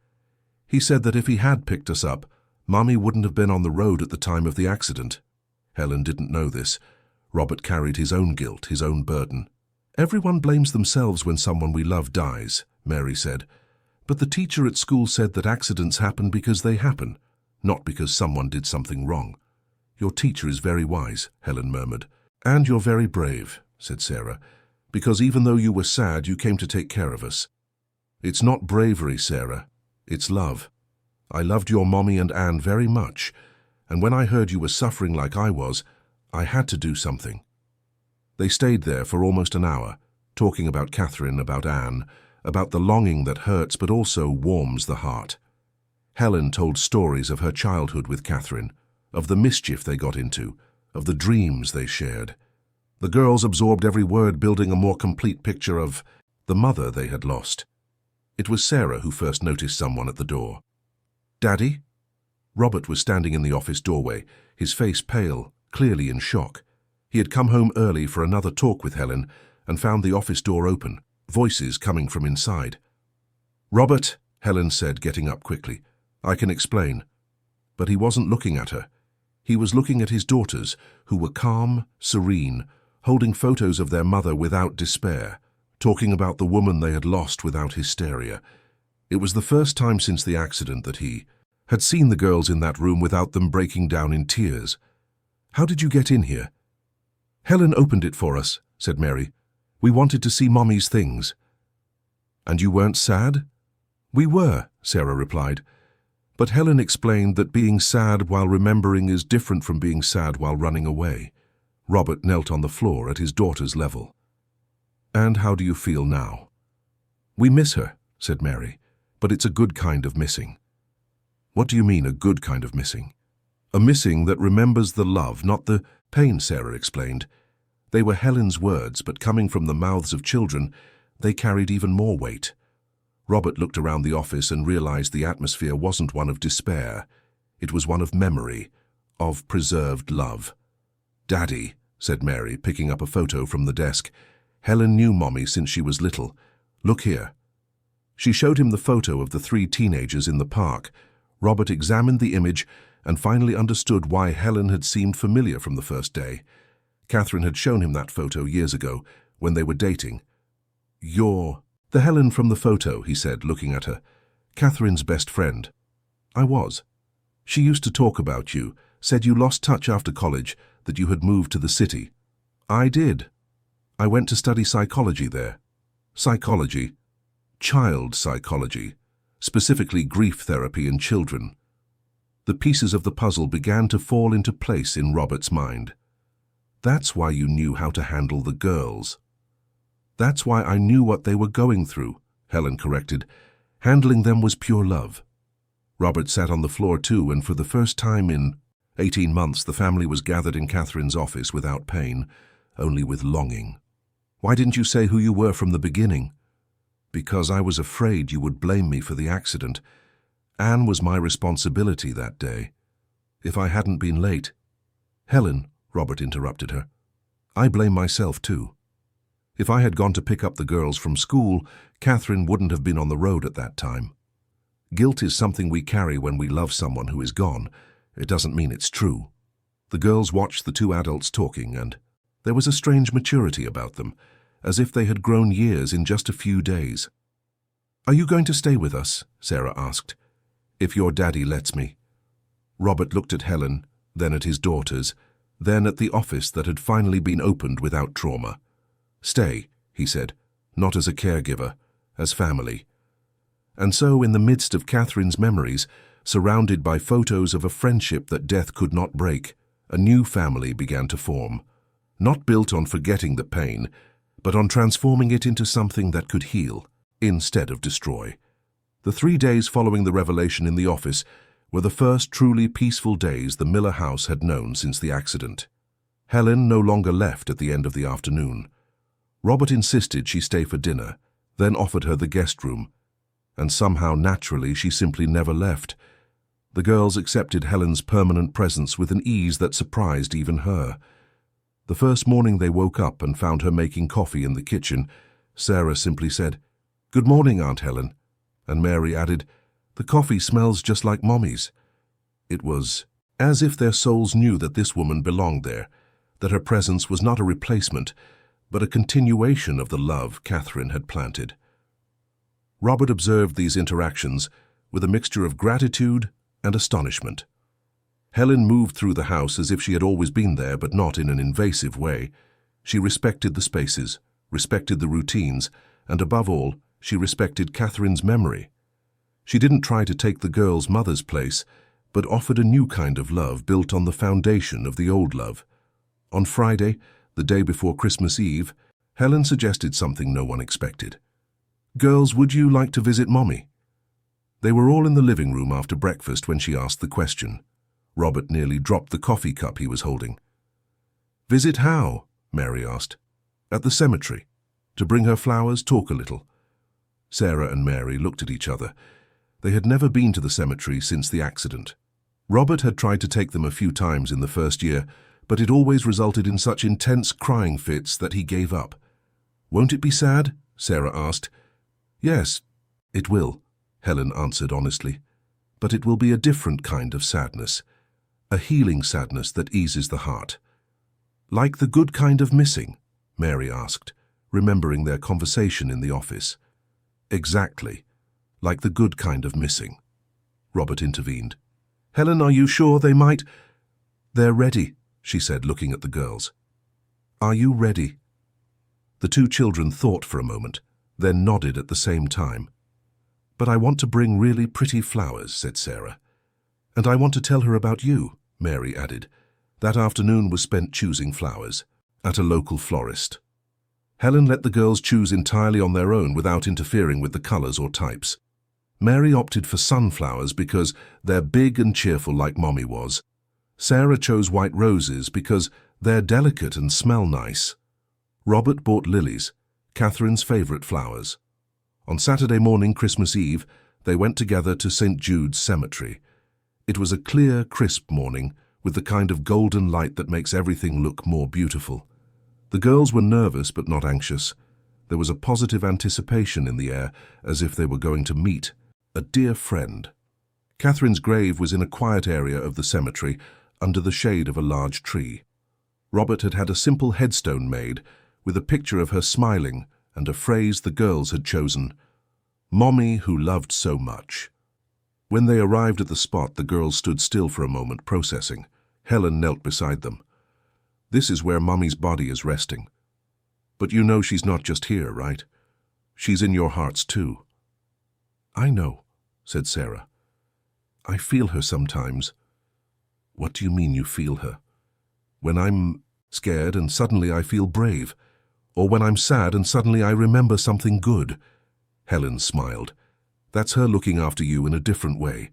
"He said that if he had picked us up, Mommy wouldn't have been on the road at the time of the accident." Helen didn't know this. Robert carried his own guilt, his own burden. "Everyone blames themselves when someone we love dies," Mary said. "But the teacher at school said that accidents happen because they happen, not because someone did something wrong." "Your teacher is very wise," Helen murmured. "And you're very brave," said Sarah, "because even though you were sad, you came to take care of us." "It's not bravery, Sarah. It's love. I loved your mommy and Anne very much, and when I heard you were suffering like I was, I had to do something." They stayed there for almost an hour, talking about Catherine, about Anne, about the longing that hurts but also warms the heart. Helen told stories of her childhood with Catherine, of the mischief they got into, of the dreams they shared. The girls absorbed every word, building a more complete picture of the mother they had lost. It was Sarah who first noticed someone at the door. "Daddy?" Robert was standing in the office doorway, his face pale, clearly in shock. He had come home early for another talk with Helen and found the office door open, voices coming from inside. "Robert," Helen said, getting up quickly, "I can explain." But he wasn't looking at her. He was looking at his daughters, who were calm, serene, holding photos of their mother without despair, talking about the woman they had lost without hysteria. It was the first time since the accident that he had seen the girls in that room without them breaking down in tears. "How did you get in here?" "Helen opened it for us," said Mary. "We wanted to see Mommy's things." "And you weren't sad?" "We were," Sarah replied. But Helen explained that being sad while remembering is different from being sad while running away. Robert knelt on the floor at his daughter's level. "And how do you feel now?" "We miss her," said Mary, "but it's a good kind of missing." "What do you mean, a good kind of missing?" "A missing that remembers the love, not the pain," Sarah explained. They were Helen's words, but coming from the mouths of children, they carried even more weight. Robert looked around the office and realized the atmosphere wasn't one of despair. It was one of memory, of preserved love. "Daddy," said Mary, picking up a photo from the desk. "Helen knew Mommy since she was little. Look here." She showed him the photo of the 3 teenagers in the park. Robert examined the image and finally understood why Helen had seemed familiar from the first day. Catherine had shown him that photo years ago, when they were dating. "You're the Helen from the photo," he said, looking at her. "Catherine's best friend." "I was. She used to talk about you, said you lost touch after college, that you had moved to the city." "I did. I went to study psychology there." "Psychology?" "Child psychology, specifically grief therapy in children." The pieces of the puzzle began to fall into place in Robert's mind. "That's why you knew how to handle the girls." "That's why I knew what they were going through," Helen corrected. "Handling them was pure love." Robert sat on the floor too, and for the first time in 18 months the family was gathered in Catherine's office without pain, only with longing. "Why didn't you say who you were from the beginning?" "Because I was afraid you would blame me for the accident. Anne was my responsibility that day. If I hadn't been late—" "Helen," Robert interrupted her, "I blame myself too. If I had gone to pick up the girls from school, Catherine wouldn't have been on the road at that time. Guilt is something we carry when we love someone who is gone. It doesn't mean it's true." The girls watched the 2 adults talking, and there was a strange maturity about them, as if they had grown years in just a few days. "Are you going to stay with us?" Sarah asked. "If your daddy lets me." Robert looked at Helen, then at his daughters, then at the office that had finally been opened without trauma. "Stay," he said, "not as a caregiver, as family." And so, in the midst of Catherine's memories, surrounded by photos of a friendship that death could not break, a new family began to form, not built on forgetting the pain, but on transforming it into something that could heal, instead of destroy. The 3 days following the revelation in the office were the first truly peaceful days the Miller house had known since the accident. Helen no longer left at the end of the afternoon. Robert insisted she stay for dinner, then offered her the guest room, and somehow naturally she simply never left. The girls accepted Helen's permanent presence with an ease that surprised even her. The first morning they woke up and found her making coffee in the kitchen, Sarah simply said, "Good morning, Aunt Helen," and Mary added, "The coffee smells just like Mommy's." It was as if their souls knew that this woman belonged there, that her presence was not a replacement, but a continuation of the love Catherine had planted. Robert observed these interactions with a mixture of gratitude and astonishment. Helen moved through the house as if she had always been there, but not in an invasive way. She respected the spaces, respected the routines, and above all, she respected Catherine's memory. She didn't try to take the girl's mother's place, but offered a new kind of love built on the foundation of the old love. On Friday, the day before Christmas Eve, Helen suggested something no one expected. "Girls, would you like to visit Mommy?" They were all in the living room after breakfast when she asked the question. Robert nearly dropped the coffee cup he was holding. "Visit how?" Mary asked. "At the cemetery. To bring her flowers, talk a little." Sarah and Mary looked at each other. They had never been to the cemetery since the accident. Robert had tried to take them a few times in the first year, but it always resulted in such intense crying fits that he gave up. "Won't it be sad?" Sarah asked. "Yes, it will," Helen answered honestly. "But it will be a different kind of sadness, a healing sadness that eases the heart. Like the good kind of missing? Mary asked, remembering their conversation in the office. Exactly, like the good kind of missing. Robert intervened. Helen, are you sure they might? They're ready, she said, looking at the girls. Are you ready? The two children thought for a moment, then nodded at the same time. But I want to bring really pretty flowers, said Sarah. And I want to tell her about you, Mary added. That afternoon was spent choosing flowers at a local florist. Helen let the girls choose entirely on their own without interfering with the colors or types. Mary opted for sunflowers because they're big and cheerful like Mommy was. Sarah chose white roses because they're delicate and smell nice. Robert bought lilies, Catherine's favorite flowers. On Saturday morning, Christmas Eve, they went together to St. Jude's Cemetery. It was a clear, crisp morning with the kind of golden light that makes everything look more beautiful. The girls were nervous but not anxious. There was a positive anticipation in the air, as if they were going to meet a dear friend. Catherine's grave was in a quiet area of the cemetery, under the shade of a large tree. Robert had had a simple headstone made, with a picture of her smiling and a phrase the girls had chosen, "Mommy who loved so much." When they arrived at the spot, the girls stood still for a moment, processing. Helen knelt beside them. This is where Mommy's body is resting. But you know she's not just here, right? She's in your hearts too. I know, said Sarah. I feel her sometimes. What do you mean you feel her? When I'm scared and suddenly I feel brave, or when I'm sad and suddenly I remember something good. Helen smiled. That's her looking after you in a different way.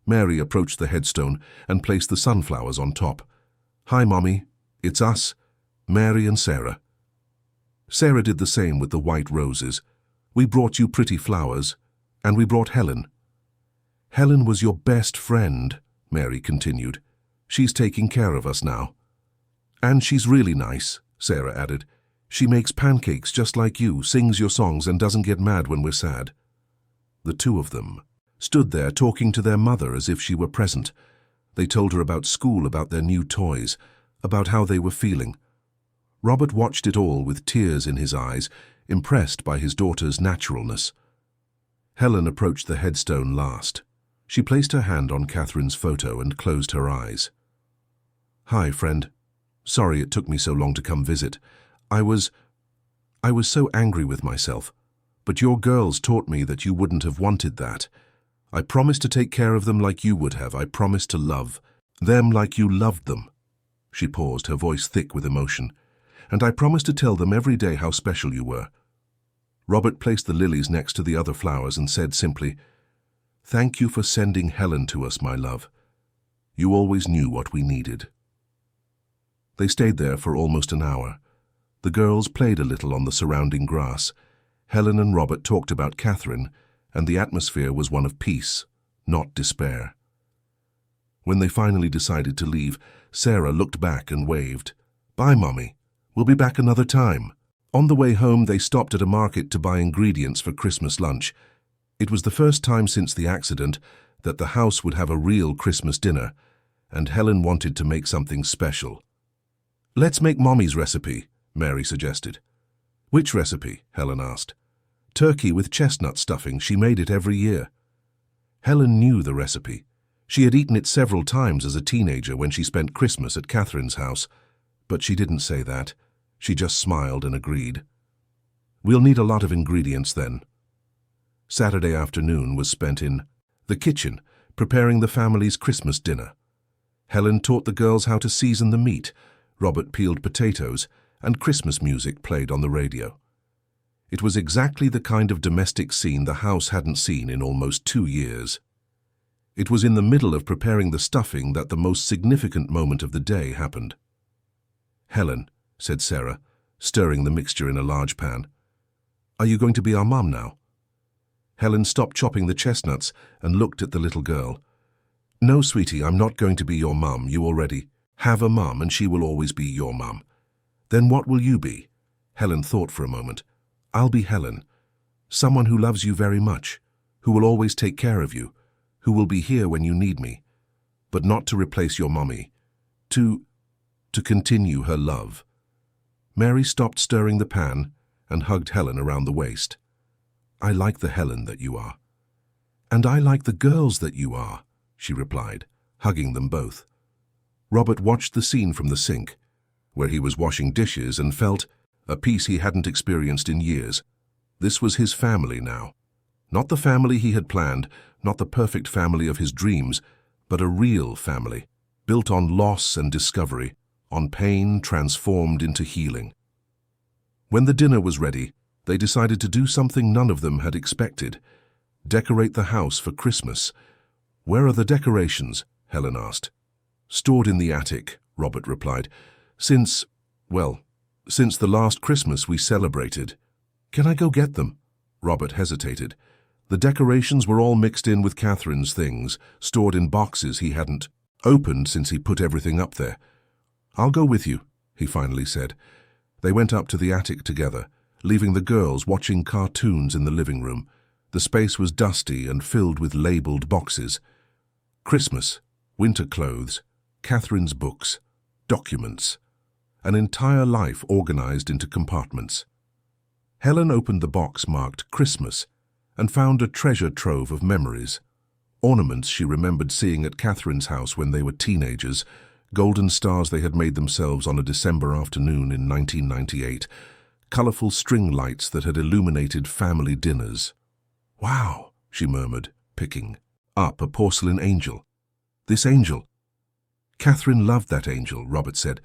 Mary approached the headstone and placed the sunflowers on top. Hi, Mommy. It's us, Mary and Sarah. Sarah did the same with the white roses. We brought you pretty flowers, and we brought Helen. Helen was your best friend, Mary continued. She's taking care of us now. And she's really nice, Sarah added. She makes pancakes just like you, sings your songs, and doesn't get mad when we're sad. The two of them stood there talking to their mother as if she were present. They told her about school, about their new toys, about how they were feeling. Robert watched it all with tears in his eyes, impressed by his daughter's naturalness. Helen approached the headstone last. She placed her hand on Catherine's photo and closed her eyes. Hi, friend. Sorry it took me so long to come visit. I was so angry with myself. But your girls taught me that you wouldn't have wanted that. I promised to take care of them like you would have. I promised to love them like you loved them. She paused, her voice thick with emotion. And I promised to tell them every day how special you were. Robert placed the lilies next to the other flowers and said simply, Thank you for sending Helen to us, my love. You always knew what we needed. They stayed there for almost an hour. The girls played a little on the surrounding grass. Helen and Robert talked about Catherine, and the atmosphere was one of peace, not despair. When they finally decided to leave, Sarah looked back and waved. Bye, Mommy. We'll be back another time. On the way home, they stopped at a market to buy ingredients for Christmas lunch. It was the first time since the accident that the house would have a real Christmas dinner, and Helen wanted to make something special. Let's make Mommy's recipe, Mary suggested. Which recipe? Helen asked. Turkey with chestnut stuffing. She made it every year. Helen knew the recipe. She had eaten it several times as a teenager when she spent Christmas at Catherine's house, but she didn't say that. She just smiled and agreed. We'll need a lot of ingredients then. Saturday afternoon was spent in the kitchen, preparing the family's Christmas dinner. Helen taught the girls how to season the meat, Robert peeled potatoes, and Christmas music played on the radio. It was exactly the kind of domestic scene the house hadn't seen in almost 2 years. It was in the middle of preparing the stuffing that the most significant moment of the day happened. Helen, said Sarah, stirring the mixture in a large pan. Are you going to be our mum now? Helen stopped chopping the chestnuts and looked at the little girl. No, sweetie, I'm not going to be your mum. You already have a mum, and she will always be your mum. Then what will you be? Helen thought for a moment. I'll be Helen, someone who loves you very much, who will always take care of you, who will be here when you need me, but not to replace your mommy, to... to continue her love. Mary stopped stirring the pan and hugged Helen around the waist. "I like the Helen that you are." "And I like the girls that you are," she replied, hugging them both. Robert watched the scene from the sink, where he was washing dishes, and felt a peace he hadn't experienced in years. This was his family now. Not the family he had planned, not the perfect family of his dreams, but a real family, built on loss and discovery, on pain transformed into healing. When the dinner was ready, they decided to do something none of them had expected: decorate the house for Christmas. "Where are the decorations?" Helen asked. "Stored in the attic," Robert replied. Since the last Christmas we celebrated." "Can I go get them?" Robert hesitated. The decorations were all mixed in with Catherine's things, stored in boxes he hadn't opened since he put everything up there. "I'll go with you," he finally said. They went up to the attic together, leaving the girls watching cartoons in the living room. The space was dusty and filled with labeled boxes. Christmas, winter clothes, Catherine's books, documents. An entire life organized into compartments. Helen opened the box marked Christmas and found a treasure trove of memories. Ornaments she remembered seeing at Catherine's house when they were teenagers, golden stars they had made themselves on a December afternoon in 1998, colorful string lights that had illuminated family dinners. "Wow," she murmured, picking up a porcelain angel. "This angel." "Catherine loved that angel," Robert said.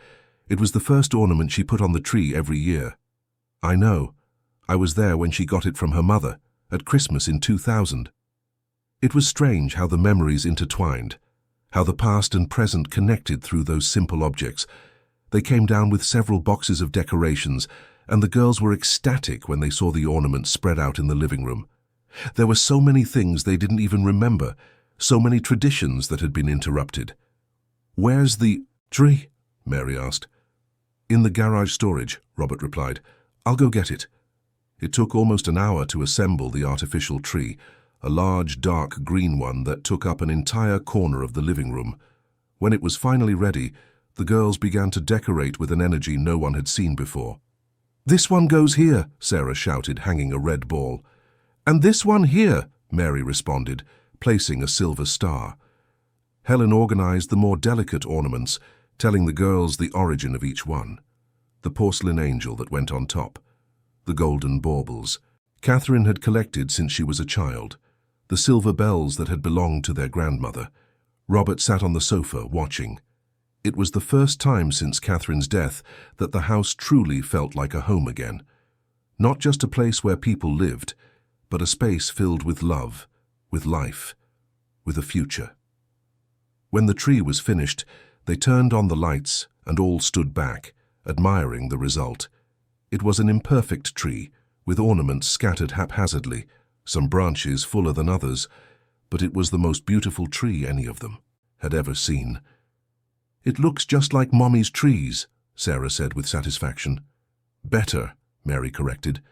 "It was the first ornament she put on the tree every year." "I know. I was there when she got it from her mother, at Christmas in 2000. It was strange how the memories intertwined, how the past and present connected through those simple objects. They came down with several boxes of decorations, and the girls were ecstatic when they saw the ornaments spread out in the living room. There were so many things they didn't even remember, so many traditions that had been interrupted. "Where's the tree?" Mary asked. "In the garage storage," Robert replied. "I'll go get it." It took almost an hour to assemble the artificial tree, a large, dark green one that took up an entire corner of the living room. When it was finally ready, the girls began to decorate with an energy no one had seen before. "This one goes here," Sarah shouted, hanging a red ball. "And this one here," Mary responded, placing a silver star. Helen organized the more delicate ornaments, telling the girls the origin of each one. The porcelain angel that went on top, the golden baubles Catherine had collected since she was a child, the silver bells that had belonged to their grandmother. Robert sat on the sofa, watching. It was the first time since Catherine's death that the house truly felt like a home again. Not just a place where people lived, but a space filled with love, with life, with a future. When the tree was finished, they turned on the lights and all stood back, admiring the result. It was an imperfect tree, with ornaments scattered haphazardly, some branches fuller than others, but it was the most beautiful tree any of them had ever seen. "It looks just like Mommy's trees," Sarah said with satisfaction. "Better," Mary corrected,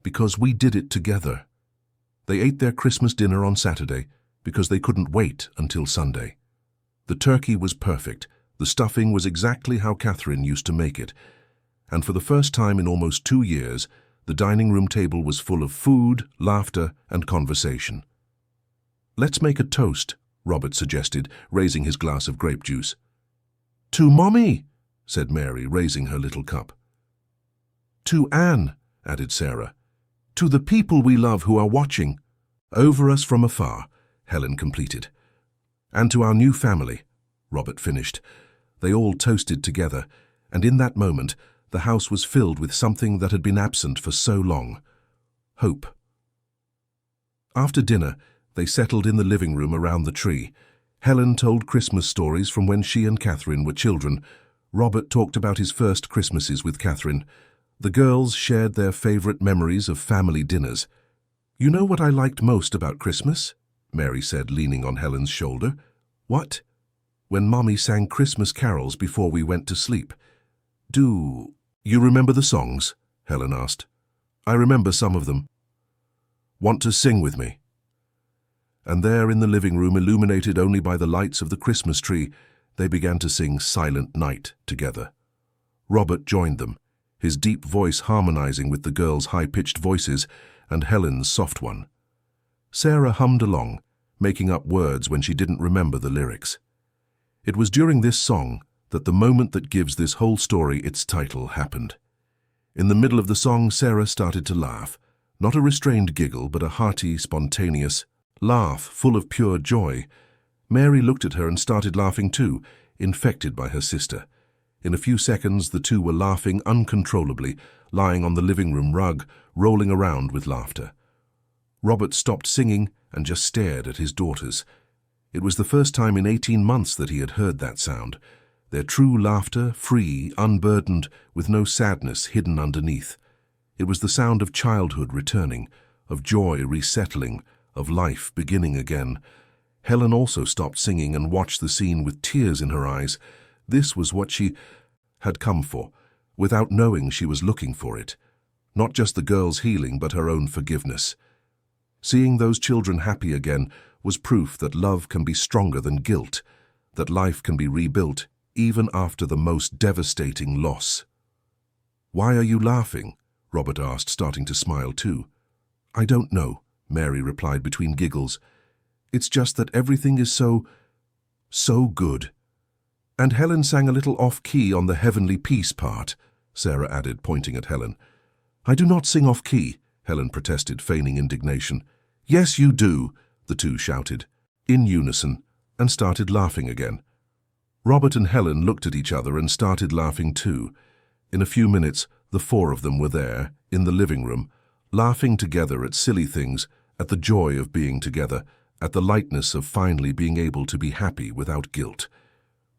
"because we did it together." They ate their Christmas dinner on Saturday because they couldn't wait until Sunday. The turkey was perfect, the stuffing was exactly how Catherine used to make it, and for the first time in almost 2 years, the dining room table was full of food, laughter, and conversation. "Let's make a toast," Robert suggested, raising his glass of grape juice. "To Mommy," said Mary, raising her little cup. "To Anne," added Sarah. "To the people we love who are watching over us from afar," Helen completed. "And to our new family," Robert finished. They all toasted together, and in that moment, the house was filled with something that had been absent for so long: hope. After dinner, they settled in the living room around the tree. Helen told Christmas stories from when she and Catherine were children. Robert talked about his first Christmases with Catherine. The girls shared their favorite memories of family dinners. "You know what I liked most about Christmas?" Mary said, leaning on Helen's shoulder. "What?" "When Mommy sang Christmas carols before we went to sleep." "Do you remember the songs?" Helen asked. "I remember some of them." "Want to sing with me?" And there in the living room, illuminated only by the lights of the Christmas tree, they began to sing Silent Night together. Robert joined them, his deep voice harmonizing with the girls' high-pitched voices and Helen's soft one. Sarah hummed along, making up words when she didn't remember the lyrics. It was during this song that the moment that gives this whole story its title happened. In the middle of the song, Sarah started to laugh, not a restrained giggle, but a hearty, spontaneous laugh full of pure joy. Mary looked at her and started laughing too, infected by her sister. In a few seconds, the two were laughing uncontrollably, lying on the living room rug, rolling around with laughter. Robert stopped singing and just stared at his daughters. It was the first time in 18 months that he had heard that sound. Their true laughter, free, unburdened, with no sadness hidden underneath. It was the sound of childhood returning, of joy resettling, of life beginning again. Helen also stopped singing and watched the scene with tears in her eyes. This was what she had come for, without knowing she was looking for it. Not just the girl's healing, but her own forgiveness. Seeing those children happy again was proof that love can be stronger than guilt, that life can be rebuilt even after the most devastating loss. "Why are you laughing?" Robert asked, starting to smile too. "I don't know," Mary replied between giggles. "It's just that everything is so good." "And Helen sang a little off-key on the heavenly peace part," Sarah added, pointing at Helen. "I do not sing off-key," Helen protested, feigning indignation. "Yes, you do," the two shouted, in unison, and started laughing again. Robert and Helen looked at each other and started laughing too. In a few minutes, the four of them were there, in the living room, laughing together at silly things, at the joy of being together, at the lightness of finally being able to be happy without guilt.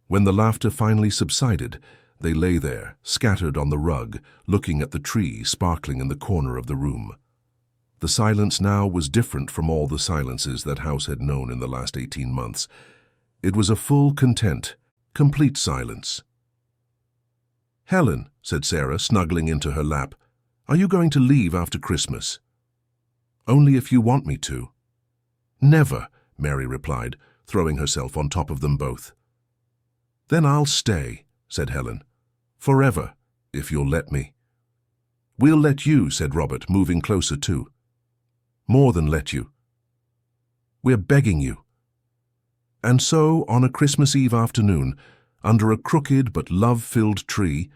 When the laughter finally subsided, they lay there, scattered on the rug, looking at the tree sparkling in the corner of the room. The silence now was different from all the silences that house had known in the last 18 months. It was a full, content, complete silence. "Helen," said Sarah, snuggling into her lap, "are you going to leave after Christmas?" "Only if you want me to." "Never," Mary replied, throwing herself on top of them both. "Then I'll stay," said Helen. "Forever, if you'll let me." "We'll let you," said Robert, moving closer too. "More than let you. We're begging you." And so, on a Christmas Eve afternoon, under a crooked but love-filled tree,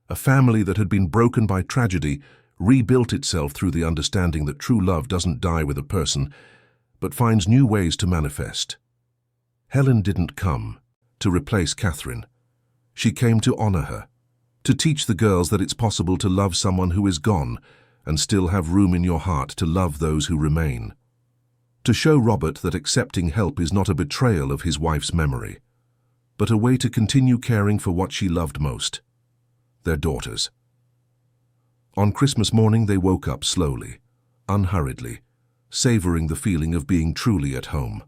a family that had been broken by tragedy rebuilt itself through the understanding that true love doesn't die with a person, but finds new ways to manifest. Helen didn't come to replace Catherine. She came to honor her, to teach the girls that it's possible to love someone who is gone and still have room in your heart to love those who remain. To show Robert that accepting help is not a betrayal of his wife's memory, but a way to continue caring for what she loved most, their daughters. On Christmas morning they woke up slowly, unhurriedly, savoring the feeling of being truly at home.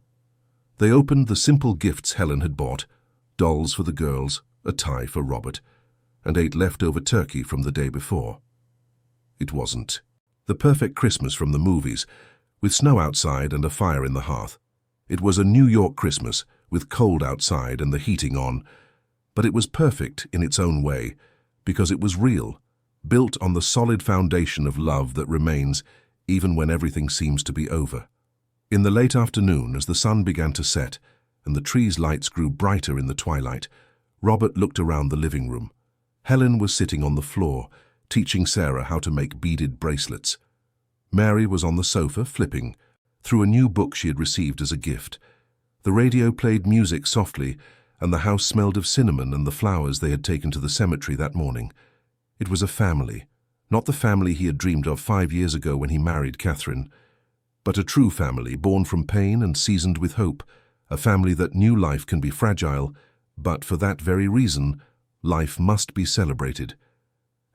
They opened the simple gifts Helen had bought, dolls for the girls, a tie for Robert, and ate leftover turkey from the day before. It wasn't the perfect Christmas from the movies, with snow outside and a fire in the hearth. It was a New York Christmas, with cold outside and the heating on, but it was perfect in its own way, because it was real, built on the solid foundation of love that remains even when everything seems to be over. In the late afternoon, as the sun began to set and the trees' lights grew brighter in the twilight, Robert looked around the living room. Helen was sitting on the floor, teaching Sarah how to make beaded bracelets. Mary was on the sofa, flipping through a new book she had received as a gift. The radio played music softly, and the house smelled of cinnamon and the flowers they had taken to the cemetery that morning. It was a family, not the family he had dreamed of 5 years ago when he married Catherine, but a true family born from pain and seasoned with hope, a family that knew life can be fragile, but for that very reason, life must be celebrated.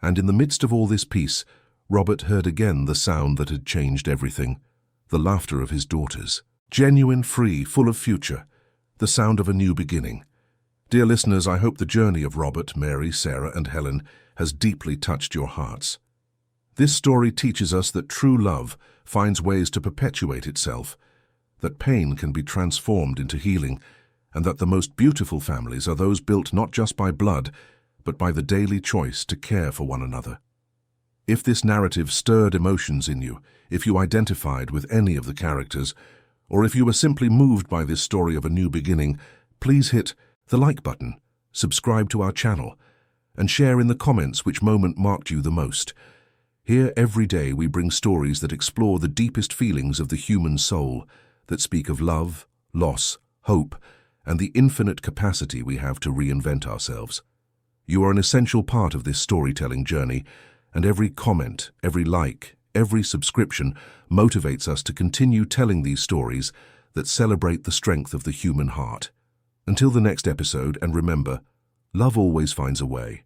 And in the midst of all this peace, Robert heard again the sound that had changed everything, the laughter of his daughters. Genuine, free, full of future, the sound of a new beginning. Dear listeners, I hope the journey of Robert, Mary, Sarah, and Helen has deeply touched your hearts. This story teaches us that true love finds ways to perpetuate itself, that pain can be transformed into healing, and that the most beautiful families are those built not just by blood, but by the daily choice to care for one another. If this narrative stirred emotions in you, if you identified with any of the characters, or if you were simply moved by this story of a new beginning, please hit the like button, subscribe to our channel, and share in the comments which moment marked you the most. Here every day we bring stories that explore the deepest feelings of the human soul, that speak of love, loss, hope, and the infinite capacity we have to reinvent ourselves. You are an essential part of this storytelling journey, and every comment, every like, every subscription motivates us to continue telling these stories that celebrate the strength of the human heart. Until the next episode, and remember, love always finds a way.